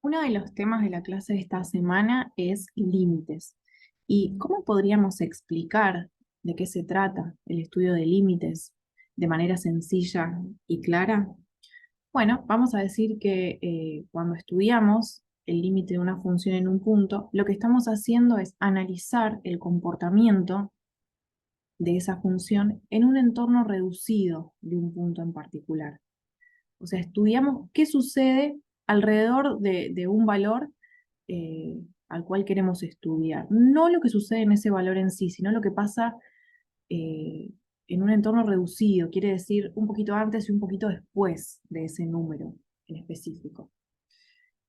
Uno de los temas de la clase de esta semana es límites. ¿Y cómo podríamos explicar de qué se trata el estudio de límites de manera sencilla y clara? Bueno, vamos a decir que cuando estudiamos el límite de una función en un punto, lo que estamos haciendo es analizar el comportamiento de esa función en un entorno reducido de un punto en particular. O sea, estudiamos qué sucede alrededor de un valor al cual queremos estudiar. No lo que sucede en ese valor en sí, sino lo que pasa eh, en un entorno reducido, quiere decir un poquito antes y un poquito después de ese número en específico.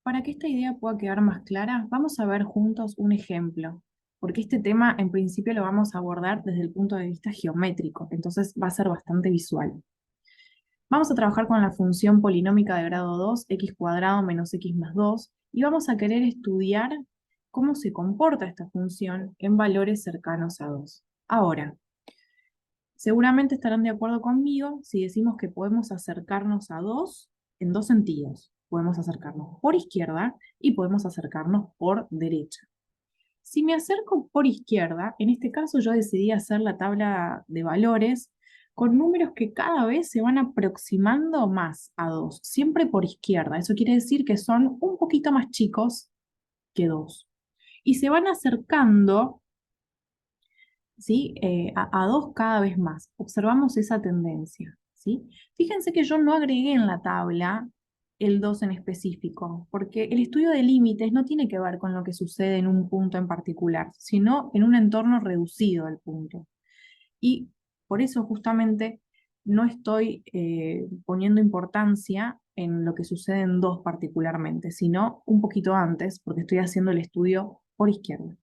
Para que esta idea pueda quedar más clara, vamos a ver juntos un ejemplo, porque este tema en principio lo vamos a abordar desde el punto de vista geométrico, entonces va a ser bastante visual. Vamos a trabajar con la función polinómica de grado 2, x cuadrado menos x más 2, y vamos a querer estudiar cómo se comporta esta función en valores cercanos a 2. Ahora, seguramente estarán de acuerdo conmigo si decimos que podemos acercarnos a 2 en dos sentidos. Podemos acercarnos por izquierda y podemos acercarnos por derecha. Si me acerco por izquierda, en este caso yo decidí hacer la tabla de valores con números que cada vez se van aproximando más a 2, siempre por izquierda. Eso quiere decir que son un poquito más chicos que 2. Y se van acercando, ¿sí? A 2 cada vez más. Observamos esa tendencia, ¿sí? Fíjense que yo no agregué en la tabla el 2 en específico, porque el estudio de límites no tiene que ver con lo que sucede en un punto en particular, sino en un entorno reducido del punto. Y por eso justamente no estoy poniendo importancia en lo que sucede en 2 particularmente, sino un poquito antes, porque estoy haciendo el estudio por izquierda.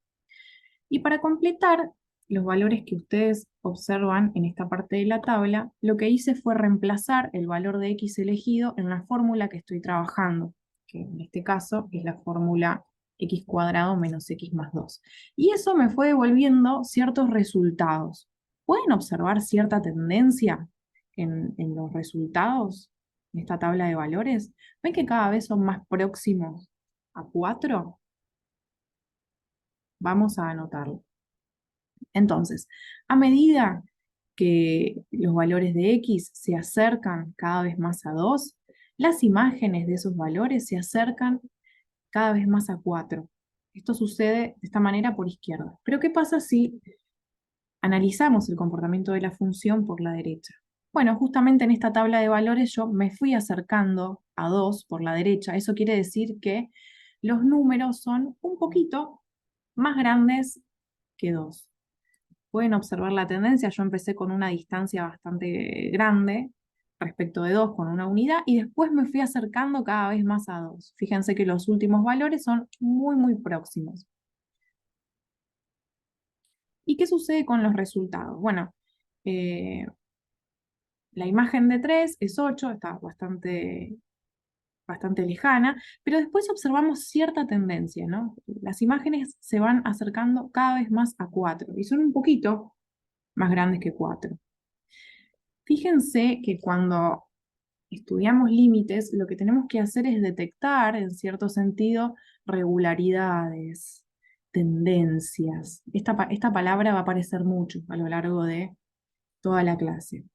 Y para completar los valores que ustedes observan en esta parte de la tabla, lo que hice fue reemplazar el valor de x elegido en la fórmula que estoy trabajando, que en este caso es la fórmula x cuadrado menos x más 2. Y eso me fue devolviendo ciertos resultados. ¿Pueden observar cierta tendencia en los resultados de esta tabla de valores? ¿Ven que cada vez son más próximos a 4? Vamos a anotarlo. Entonces, a medida que los valores de x se acercan cada vez más a 2, las imágenes de esos valores se acercan cada vez más a 4. Esto sucede de esta manera por izquierda. Pero ¿qué pasa si analizamos el comportamiento de la función por la derecha? Bueno, justamente en esta tabla de valores yo me fui acercando a 2 por la derecha. Eso quiere decir que los números son un poquito más grandes que 2. Pueden observar la tendencia, yo empecé con una distancia bastante grande respecto de 2 con una unidad y después me fui acercando cada vez más a 2. Fíjense que los últimos valores son muy, muy próximos. ¿Y qué sucede con los resultados? Bueno, eh, la imagen de 3 es 8, está bastante lejana, pero después observamos cierta tendencia, ¿no? Las imágenes se van acercando cada vez más a 4 y son un poquito más grandes que 4. Fíjense que cuando estudiamos límites, lo que tenemos que hacer es detectar, en cierto sentido, regularidades, tendencias. Esta palabra va a aparecer mucho a lo largo de toda la clase.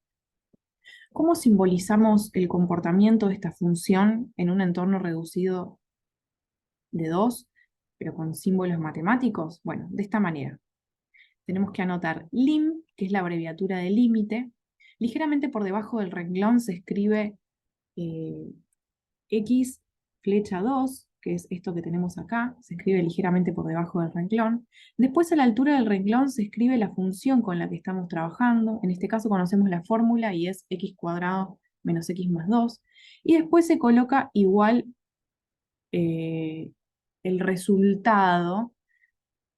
¿Cómo simbolizamos el comportamiento de esta función en un entorno reducido de 2, pero con símbolos matemáticos? Bueno, de esta manera. Tenemos que anotar lim, que es la abreviatura de límite. Ligeramente por debajo del renglón se escribe eh, x flecha 2, que es esto que tenemos acá, se escribe ligeramente por debajo del renglón. Después a la altura del renglón se escribe la función con la que estamos trabajando. En este caso conocemos la fórmula y es x cuadrado menos x más 2. Y después se coloca igual eh, el resultado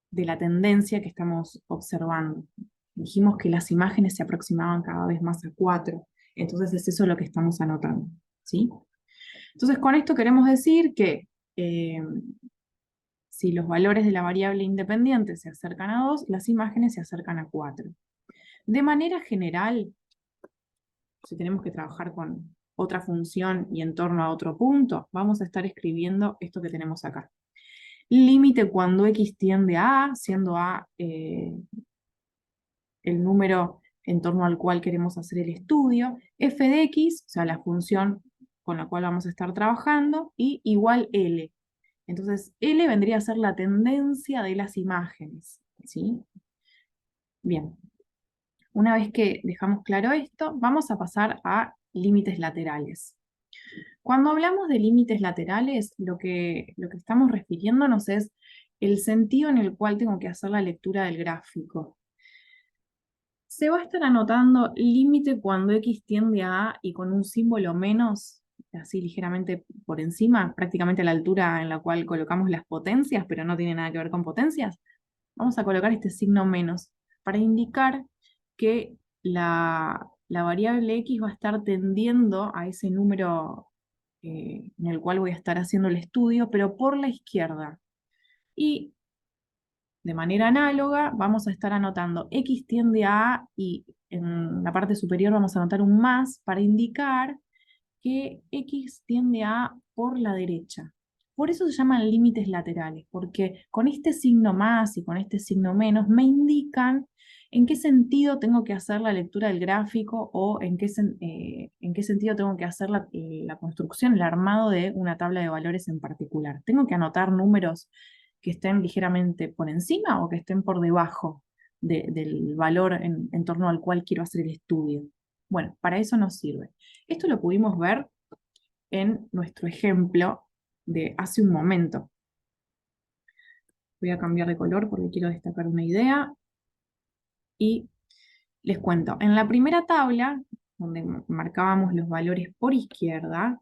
de la tendencia que estamos observando. Dijimos que las imágenes se aproximaban cada vez más a 4, entonces es eso lo que estamos anotando, ¿sí? Entonces con esto queremos decir que eh, si los valores de la variable independiente se acercan a 2, las imágenes se acercan a 4. De manera general, si tenemos que trabajar con otra función y en torno a otro punto, vamos a estar escribiendo esto que tenemos acá. Límite cuando x tiende a A, siendo A el número en torno al cual queremos hacer el estudio, f de x, o sea, la función con la cual vamos a estar trabajando, y igual L. Entonces, L vendría a ser la tendencia de las imágenes, ¿sí? Bien, una vez que dejamos claro esto, vamos a pasar a límites laterales. Cuando hablamos de límites laterales, lo que estamos refiriéndonos es el sentido en el cual tengo que hacer la lectura del gráfico. Se va a estar anotando límite cuando x tiende a A y con un símbolo menos, así ligeramente por encima, prácticamente a la altura en la cual colocamos las potencias, pero no tiene nada que ver con potencias. Vamos a colocar este signo menos para indicar que la variable x va a estar tendiendo a ese número en el cual voy a estar haciendo el estudio, pero por la izquierda. Y de manera análoga vamos a estar anotando x tiende a A y en la parte superior vamos a anotar un más para indicar que x tiende a A por la derecha. Por eso se llaman límites laterales, porque con este signo más y con este signo menos me indican en qué sentido tengo que hacer la lectura del gráfico o en qué sentido tengo que hacer la construcción, el armado de una tabla de valores en particular. Tengo que anotar números que estén ligeramente por encima o que estén por debajo del valor en torno al cual quiero hacer el estudio. Bueno, para eso nos sirve. Esto lo pudimos ver en nuestro ejemplo de hace un momento. Voy a cambiar de color porque quiero destacar una idea. Y les cuento, en la primera tabla, donde marcábamos los valores por izquierda,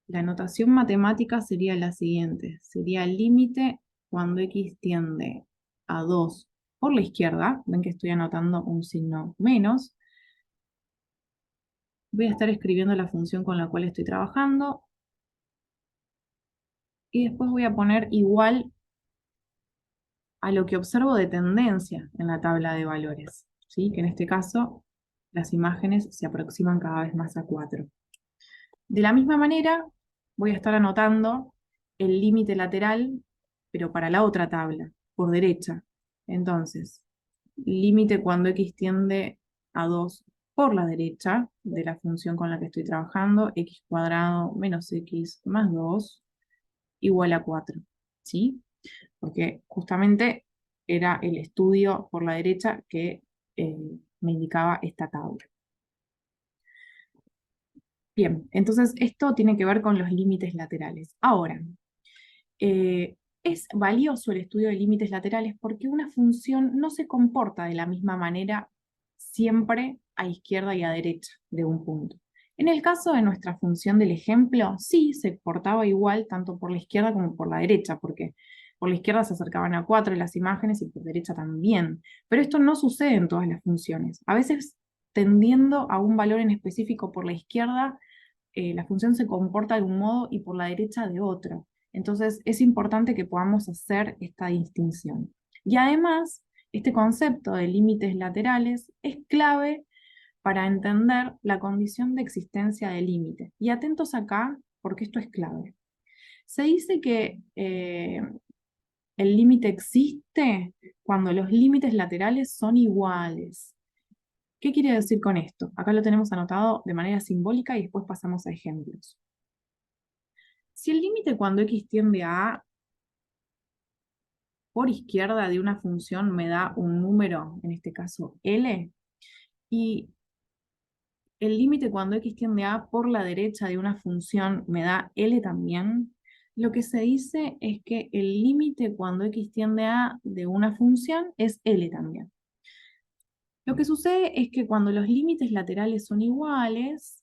la notación matemática sería la siguiente. Sería el límite cuando x tiende a 2 por la izquierda. Ven que estoy anotando un signo menos. Voy a estar escribiendo la función con la cual estoy trabajando. Y después voy a poner igual a lo que observo de tendencia en la tabla de valores, ¿sí? Que en este caso las imágenes se aproximan cada vez más a 4. De la misma manera, voy a estar anotando el límite lateral, pero para la otra tabla, por derecha. Entonces, límite cuando x tiende a 2 por la derecha de la función con la que estoy trabajando, x cuadrado menos x más 2 igual a 4, ¿sí? Porque justamente era el estudio por la derecha que me indicaba esta tabla. Bien, entonces esto tiene que ver con los límites laterales. Ahora, es valioso el estudio de límites laterales porque una función no se comporta de la misma manera siempre a izquierda y a derecha de un punto. En el caso de nuestra función del ejemplo, sí se portaba igual tanto por la izquierda como por la derecha, porque por la izquierda se acercaban a 4 las imágenes y por derecha también. Pero esto no sucede en todas las funciones. A veces tendiendo a un valor en específico por la izquierda, la función se comporta de un modo y por la derecha de otro. Entonces es importante que podamos hacer esta distinción. Y además, este concepto de límites laterales es clave para entender la condición de existencia de límite. Y atentos acá, porque esto es clave. Se dice que el límite existe cuando los límites laterales son iguales. ¿Qué quiere decir con esto? Acá lo tenemos anotado de manera simbólica y después pasamos a ejemplos. Si el límite cuando x tiende a A por izquierda de una función me da un número, en este caso L, y el límite cuando x tiende a por la derecha de una función me da L también, lo que se dice es que el límite cuando x tiende a de una función es L también. Lo que sucede es que cuando los límites laterales son iguales,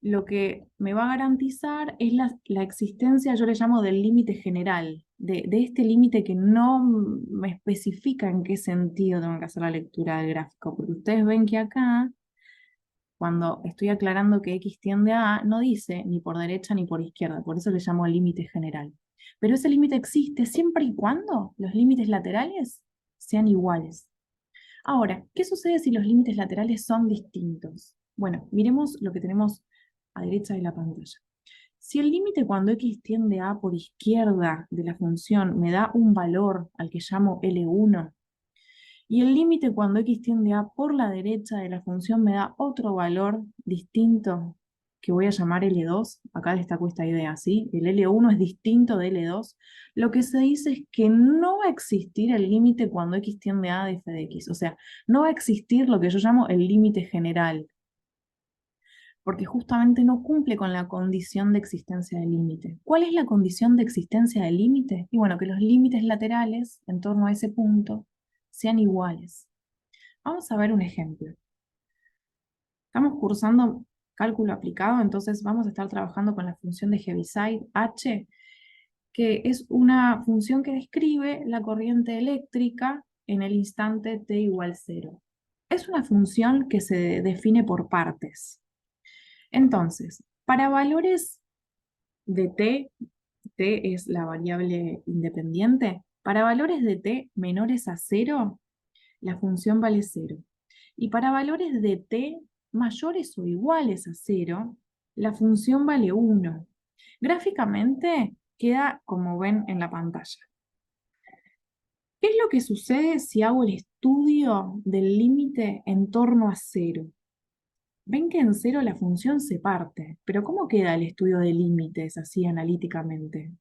lo que me va a garantizar es la existencia, yo le llamo del límite general, de este límite que no me especifica en qué sentido tengo que hacer la lectura del gráfico, porque ustedes ven que acá, cuando estoy aclarando que x tiende a A, no dice ni por derecha ni por izquierda, por eso le llamo límite general. Pero ese límite existe siempre y cuando los límites laterales sean iguales. Ahora, ¿qué sucede si los límites laterales son distintos? Bueno, miremos lo que tenemos a derecha de la pantalla. Si el límite cuando x tiende a por izquierda de la función me da un valor al que llamo L1, y el límite cuando x tiende a por la derecha de la función me da otro valor distinto que voy a llamar L2, acá destaco esta idea, ¿sí? El L1 es distinto de L2, lo que se dice es que no va a existir el límite cuando x tiende a de f de x, o sea, no va a existir lo que yo llamo el límite general, porque justamente no cumple con la condición de existencia del límite. ¿Cuál es la condición de existencia del límite? Y bueno, que los límites laterales en torno a ese punto sean iguales. Vamos a ver un ejemplo. Estamos cursando cálculo aplicado, entonces vamos a estar trabajando con la función de Heaviside H, que es una función que describe la corriente eléctrica en el instante t igual 0. Es una función que se define por partes. Entonces, para valores de t es la variable independiente, para valores de t menores a 0, la función vale 0. Y para valores de t mayores o iguales a 0, la función vale 1. Gráficamente queda como ven en la pantalla. ¿Qué es lo que sucede si hago el estudio del límite en torno a 0? Ven que en 0 la función se parte, pero ¿cómo queda el estudio de límites así analíticamente?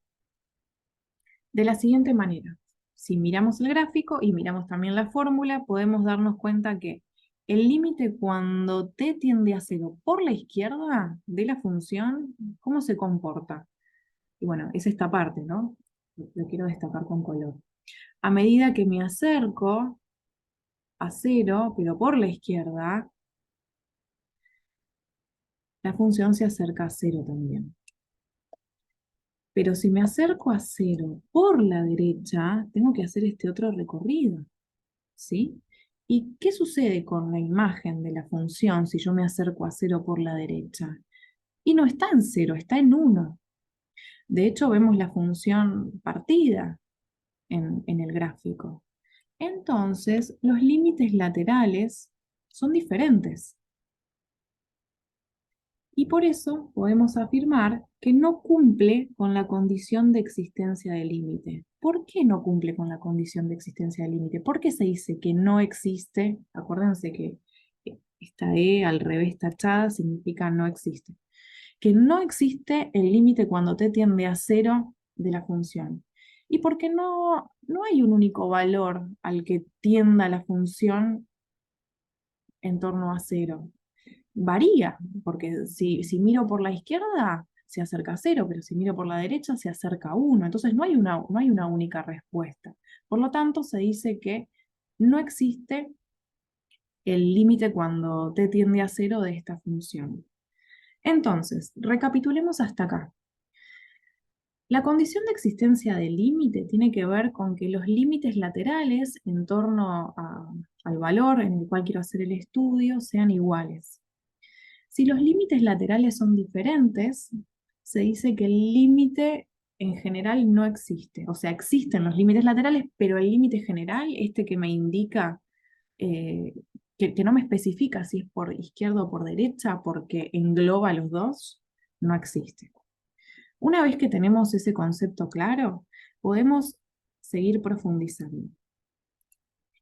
De la siguiente manera. Si miramos el gráfico y miramos también la fórmula, podemos darnos cuenta que el límite cuando t tiende a 0 por la izquierda de la función, ¿cómo se comporta? Y bueno, es esta parte, ¿no? Lo quiero destacar con color. A medida que me acerco a 0, pero por la izquierda, la función se acerca a 0 también. Pero si me acerco a 0 por la derecha, tengo que hacer este otro recorrido, ¿sí? ¿Y qué sucede con la imagen de la función si yo me acerco a 0 por la derecha? Y no está en 0, está en 1. De hecho, vemos la función partida en el gráfico. Entonces, los límites laterales son diferentes. Y por eso podemos afirmar que no cumple con la condición de existencia del límite. ¿Por qué no cumple con la condición de existencia del límite? ¿Por qué se dice que no existe? Acuérdense que esta E al revés tachada significa no existe. Que no existe el límite cuando t tiende a 0 de la función. Y porque no hay un único valor al que tienda la función en torno a 0. Varía, porque si miro por la izquierda se acerca a 0, pero si miro por la derecha se acerca a 1. Entonces no hay una única respuesta. Por lo tanto, se dice que no existe el límite cuando t tiende a 0 de esta función. Entonces, recapitulemos hasta acá. La condición de existencia del límite tiene que ver con que los límites laterales en torno al valor en el cual quiero hacer el estudio sean iguales. Si los límites laterales son diferentes, se dice que el límite en general no existe. O sea, existen los límites laterales, pero el límite general, este que me indica, que no me especifica si es por izquierda o por derecha, porque engloba los dos, no existe. Una vez que tenemos ese concepto claro, podemos seguir profundizando.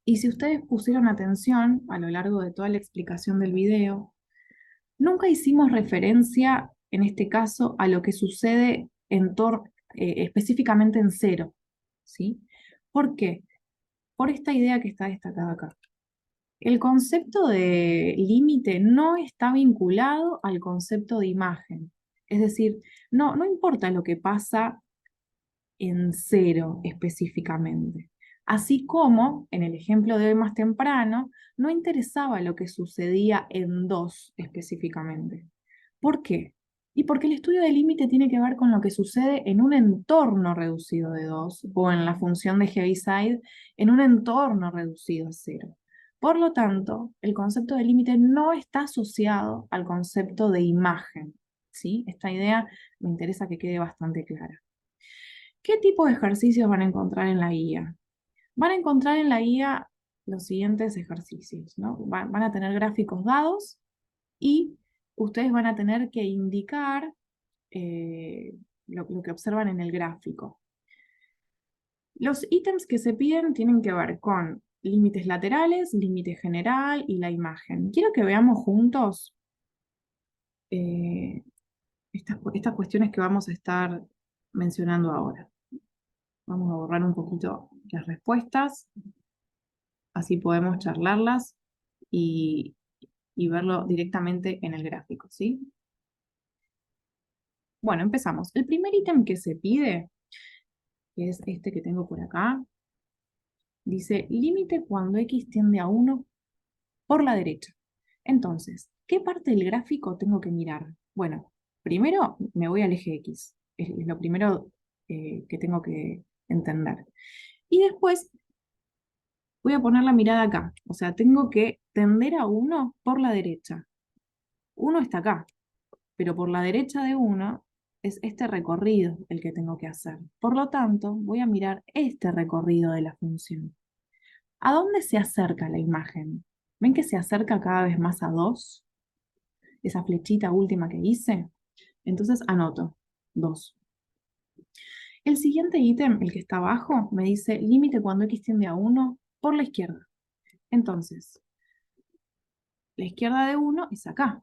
Y si ustedes pusieron atención a lo largo de toda la explicación del video, nunca hicimos referencia, en este caso, a lo que sucede específicamente en 0, ¿sí? ¿Por qué? Por esta idea que está destacada acá. El concepto de límite no está vinculado al concepto de imagen. Es decir, no importa lo que pasa en 0 específicamente. Así como, en el ejemplo de hoy más temprano, no interesaba lo que sucedía en 2 específicamente. ¿Por qué? Y porque el estudio de límite tiene que ver con lo que sucede en un entorno reducido de 2, o en la función de Heaviside, en un entorno reducido a 0. Por lo tanto, el concepto de límite no está asociado al concepto de imagen, ¿sí? Esta idea me interesa que quede bastante clara. ¿Qué tipo de ejercicios van a encontrar en la guía? Van a encontrar en la guía los siguientes ejercicios, ¿no? Van a tener gráficos dados y ustedes van a tener que indicar lo que observan en el gráfico. Los ítems que se piden tienen que ver con límites laterales, límite general y la imagen. Quiero que veamos juntos estas cuestiones que vamos a estar mencionando ahora. Vamos a borrar un poquito las respuestas, así podemos charlarlas y, y verlo directamente en el gráfico, ¿sí? Bueno, empezamos. El primer ítem que se pide, que es este que tengo por acá, dice límite cuando x tiende a 1 por la derecha. Entonces, ¿qué parte del gráfico tengo que mirar? Bueno, primero me voy al eje X. Es lo primero que tengo que entender. Y después voy a poner la mirada acá. O sea, tengo que tender a 1 por la derecha. 1 está acá, pero por la derecha de 1 es este recorrido el que tengo que hacer. Por lo tanto, voy a mirar este recorrido de la función. ¿A dónde se acerca la imagen? ¿Ven que se acerca cada vez más a 2? Esa flechita última que hice. Entonces anoto 2. El siguiente ítem, el que está abajo, me dice límite cuando x tiende a 1 por la izquierda. Entonces, la izquierda de 1 es acá.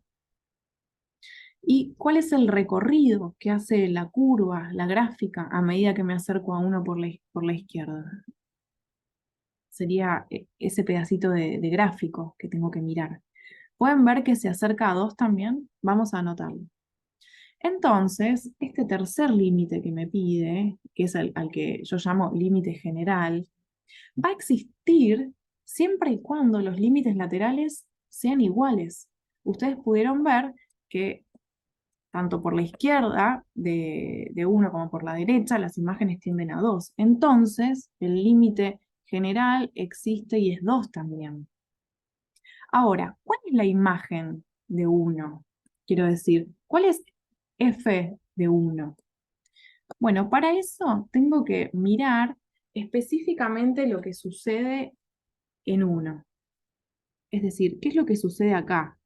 ¿Y cuál es el recorrido que hace la curva, la gráfica, a medida que me acerco a 1 por la izquierda? Sería ese pedacito de gráfico que tengo que mirar. ¿Pueden ver que se acerca a 2 también? Vamos a anotarlo. Entonces, este tercer límite que me pide, que es al que yo llamo límite general, va a existir siempre y cuando los límites laterales sean iguales. Ustedes pudieron ver que tanto por la izquierda de 1 como por la derecha las imágenes tienden a 2. Entonces, el límite general existe y es 2 también. Ahora, ¿cuál es la imagen de 1? Quiero decir, ¿cuál es f de 1? Bueno, para eso tengo que mirar específicamente lo que sucede en 1. Es decir, ¿qué es lo que sucede acá?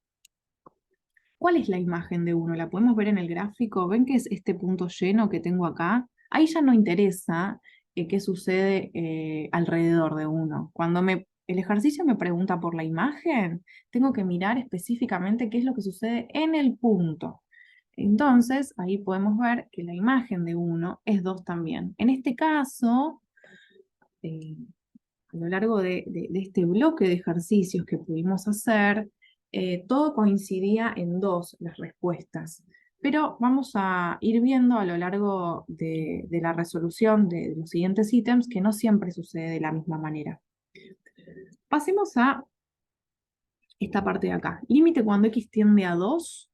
¿Cuál es la imagen de 1? ¿La podemos ver en el gráfico? ¿Ven que es este punto lleno que tengo acá? Ahí ya no interesa qué sucede alrededor de 1. Cuando el ejercicio me pregunta por la imagen, tengo que mirar específicamente qué es lo que sucede en el punto. Entonces, ahí podemos ver que la imagen de 1 es 2 también. En este caso, eh, a lo largo de este bloque de ejercicios que pudimos hacer, todo coincidía en 2 las respuestas. Pero vamos a ir viendo a lo largo de la resolución de los siguientes ítems que no siempre sucede de la misma manera. Pasemos a esta parte de acá. Límite cuando x tiende a 2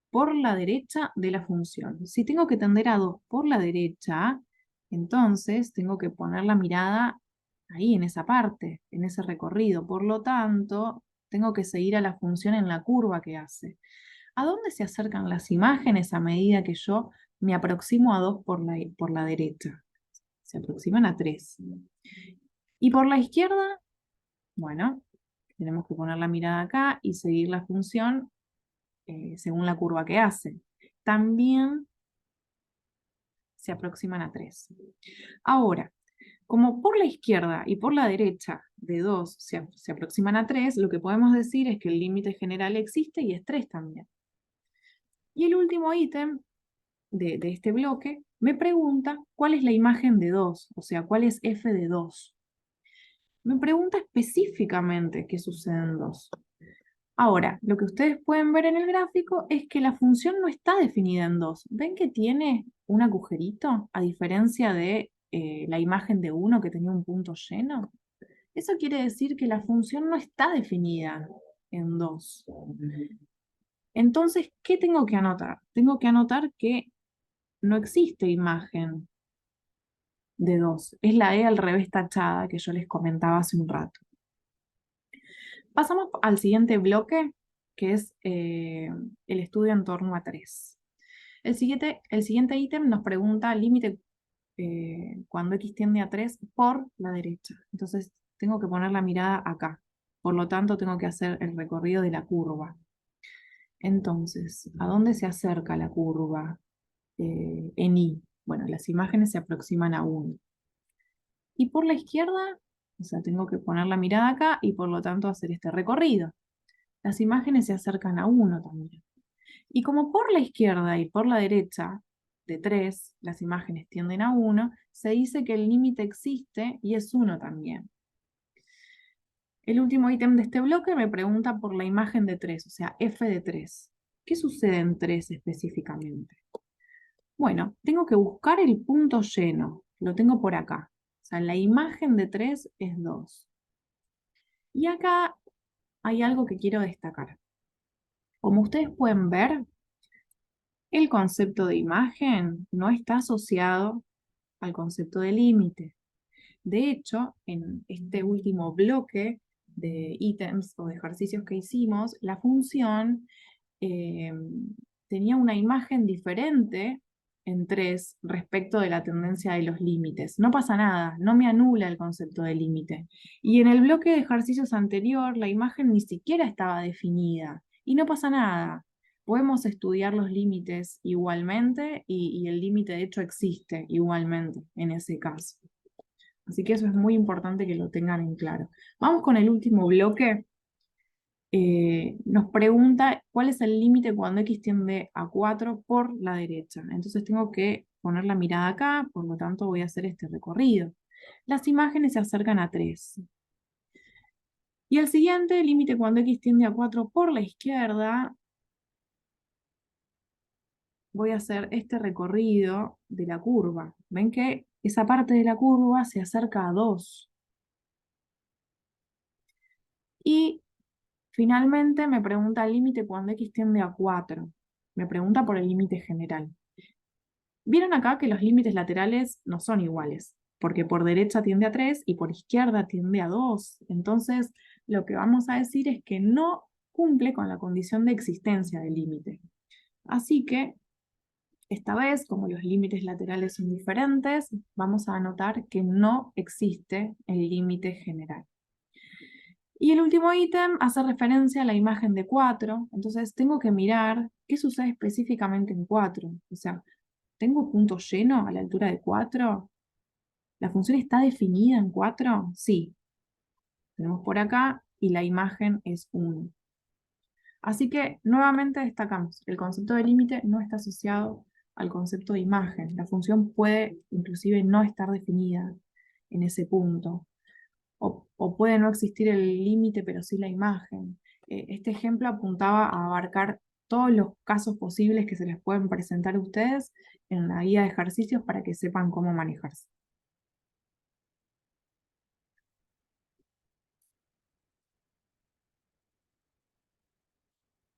por la derecha de la función. Si tengo que tender a 2 por la derecha, entonces tengo que poner la mirada ahí, en esa parte, en ese recorrido. Por lo tanto, tengo que seguir a la función en la curva que hace. ¿A dónde se acercan las imágenes a medida que yo me aproximo a 2 por la derecha? Se aproximan a 3. Y por la izquierda, bueno, tenemos que poner la mirada acá y seguir la función según la curva que hace. También se aproximan a 3. Ahora, como por la izquierda y por la derecha de 2 se aproximan a 3, lo que podemos decir es que el límite general existe y es 3 también. Y el último ítem de este bloque me pregunta cuál es la imagen de 2, o sea, cuál es f de 2. Me pregunta específicamente qué sucede en 2. Ahora, lo que ustedes pueden ver en el gráfico es que la función no está definida en 2. ¿Ven que tiene un agujerito a diferencia de la imagen de 1 que tenía un punto lleno? Eso quiere decir que la función no está definida en 2. Entonces, ¿qué tengo que anotar? Tengo que anotar que no existe imagen de 2. Es la E al revés tachada que yo les comentaba hace un rato. Pasamos al siguiente bloque, que es el estudio en torno a 3. El siguiente ítem nos pregunta límite cuando x tiende a 3 por la derecha. Entonces tengo que poner la mirada acá. Por lo tanto, tengo que hacer el recorrido de la curva. Entonces, ¿a dónde se acerca la curva en I? Bueno, las imágenes se aproximan a 1. Y por la izquierda, o sea, tengo que poner la mirada acá y por lo tanto hacer este recorrido. Las imágenes se acercan a 1 también. Y como por la izquierda y por la derecha de 3 las imágenes tienden a 1, se dice que el límite existe y es 1 también. El último ítem de este bloque me pregunta por la imagen de 3, o sea, f de 3. ¿Qué sucede en 3 específicamente? Bueno, tengo que buscar el punto lleno. Lo tengo por acá. O sea, la imagen de 3 es 2. Y acá hay algo que quiero destacar. Como ustedes pueden ver, el concepto de imagen no está asociado al concepto de límite. De hecho, en este último bloque de ítems o de ejercicios que hicimos, la función eh, tenía una imagen diferente en 3 respecto de la tendencia de los límites. No pasa nada, no me anula el concepto de límite. Y en el bloque de ejercicios anterior, la imagen ni siquiera estaba definida. Y no pasa nada. Podemos estudiar los límites igualmente y el límite de hecho existe igualmente en ese caso. Así que eso es muy importante que lo tengan en claro. Vamos con el último bloque. Nos pregunta cuál es el límite cuando x tiende a 4 por la derecha. Entonces tengo que poner la mirada acá, por lo tanto voy a hacer este recorrido. Las imágenes se acercan a 3. Y el siguiente, límite cuando x tiende a 4 por la izquierda, voy a hacer este recorrido de la curva. ¿Ven que esa parte de la curva se acerca a 2? Y finalmente me pregunta el límite cuando x tiende a 4. Me pregunta por el límite general. Vieron acá que los límites laterales no son iguales, porque por derecha tiende a 3 y por izquierda tiende a 2. Entonces, lo que vamos a decir es que no cumple con la condición de existencia del límite. Así que, esta vez, como los límites laterales son diferentes, vamos a anotar que no existe el límite general. Y el último ítem hace referencia a la imagen de 4, entonces tengo que mirar qué sucede específicamente en 4. O sea, ¿tengo punto lleno a la altura de 4? ¿La función está definida en 4? Sí. Tenemos por acá y la imagen es 1. Así que nuevamente destacamos, el concepto de límite no está asociado al concepto de imagen. La función puede inclusive no estar definida en ese punto. O puede no existir el límite, pero sí la imagen. Este ejemplo apuntaba a abarcar todos los casos posibles que se les pueden presentar a ustedes en la guía de ejercicios para que sepan cómo manejarse.